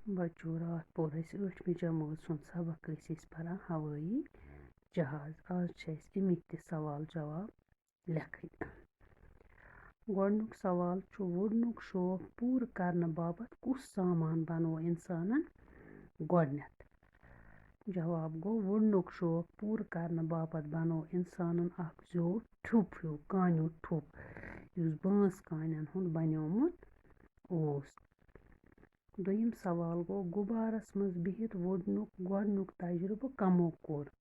बच्चों रात पोर अस 8वीं जमात सुन सबक परान हवाई जहाज। आज अमिक ते सवाल जवाब लेखन। गोडनुक सवाल वुडनुक शौक पूर करने बाबत कुस सामान बनो इंसानन गोडनेथ। जवाब गो वुडनुक शौक पूर करने बाबत बनो इंसानन अख ज्यों ठुप हूँ कान्यू ठुप युस बांस कान्यन हुंद बन्योमुत ओस। दोयिम सवाल गो गुबारस मज बिहित वुडनुक गोडनुक तजुर्बे कमो कोर।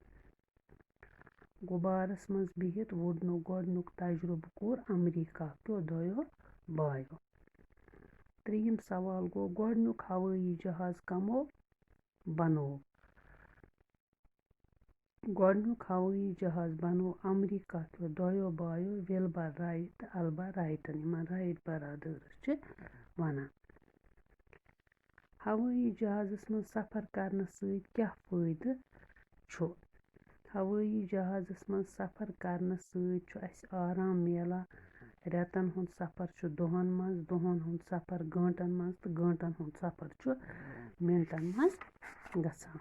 गुबारस मज बिहित वुडनुक गोडनुक तजुर्बे कोर अमेरिका क्यों दोयो बायो। त्रियम सवाल गो गोडनुक हवाई जहाज कमो बनो। गोडनुक हवाई जहाज बनो अमेरिका क्यों दोयो बायो विल्बर राइट तो अल्बा राइटन। यमन राइट बरादर्स वनान। हवाई जहाज़स मज सफ़र करने सत क्या फ़ायदे छु। हवाई जहाज़स मज सफ़र करने सत अस आराम मिलान। रेतन हुंद सफ़र छु दोहन मज, दोहन हुंद सफ़र घंटन मज तो घंटन हुंद सफ़र छु मिनटन मज गसान।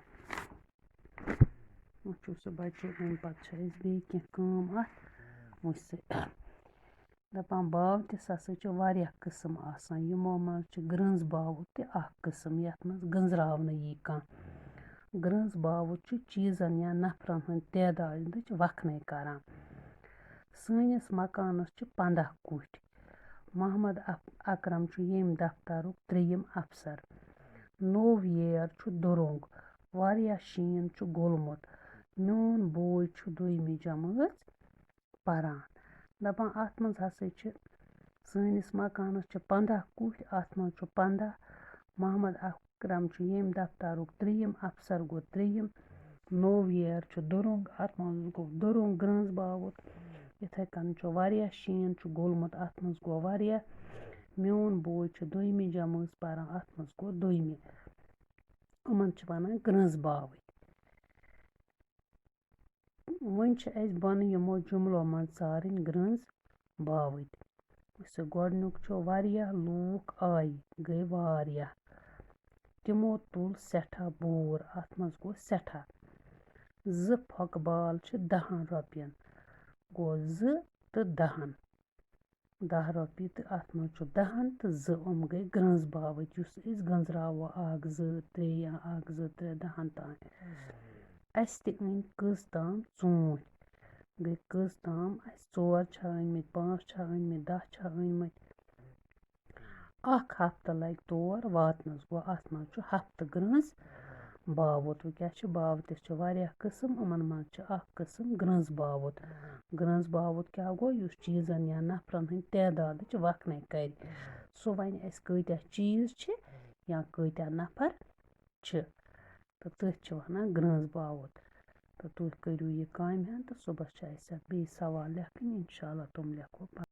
वुचो सो बच्चों अम पत्त बे कम अथ वुच दपान बाव ते हसा वारिया किस्म आसान। यमो मज ग्रंज बाव ते अख किस्म यथ मज गंजरावने यी कह। ग्रंज बाव चीजन या नफरन हंद तैदाद वखने करान। सनिस मकानस 15 कुठ। मोहम्मद अकरम येम दफ्तरुक 3यम अफसर। नोव येर दुरुंग। वारिया शीन गोलमुत। मोन बोय 2वीं जमात परान। दपान अत मज हसा सनिस मकानस 15 कुठ अत मज 15। मोहम्मद अकरम येम दफ्तरुक 3यम अफसर गो 3यम। नोव येर दुरुंग अत मज गो दुरुंग ग्रंज बाव। इथे कन वारिया शीन गोलमुत अत मज गो वारिया। मोन बोय 2वीं जमात परान अत मज गो 2वीं। यमन वनान ग्रंज बाव। वन बन यमो जुमलो मज सारन ग्रंज बाव। गोडनुक वारिया लूक आय गई वारिया। तिमो तुल सैठा बोर अत मज गो सैठा। 2 फुक बाल 10 रुपयन गो 2 तो 10 10 रुपये तो अत मज 10 तो 2 यम गई ग्रंज बाव गंजरावो 1 2 3 या 1 2 3 10 तान। अस ते अन कज ताम चूंट गई कज ताम 4 अनमित 5 अनमित 10 अनमित। 1 हफ्त लग तोर वातनस गो अत मज हफ्त ग्रंज बावत। क्या बाव ते वारिया किस्म यमन मज अख किस्म ग्रंज बावत। ग्रंज बावत क्या गो युस चीजन या नफरन हंद तैदाद वखने कर। सो वन अस कत्या चीज या कत्या नफर तो तथ वनान ग्रंज बावत। तो तुम करू यह काम तो सुबह बे सवाल लेखन इंशाल्लाह तुम लेखो।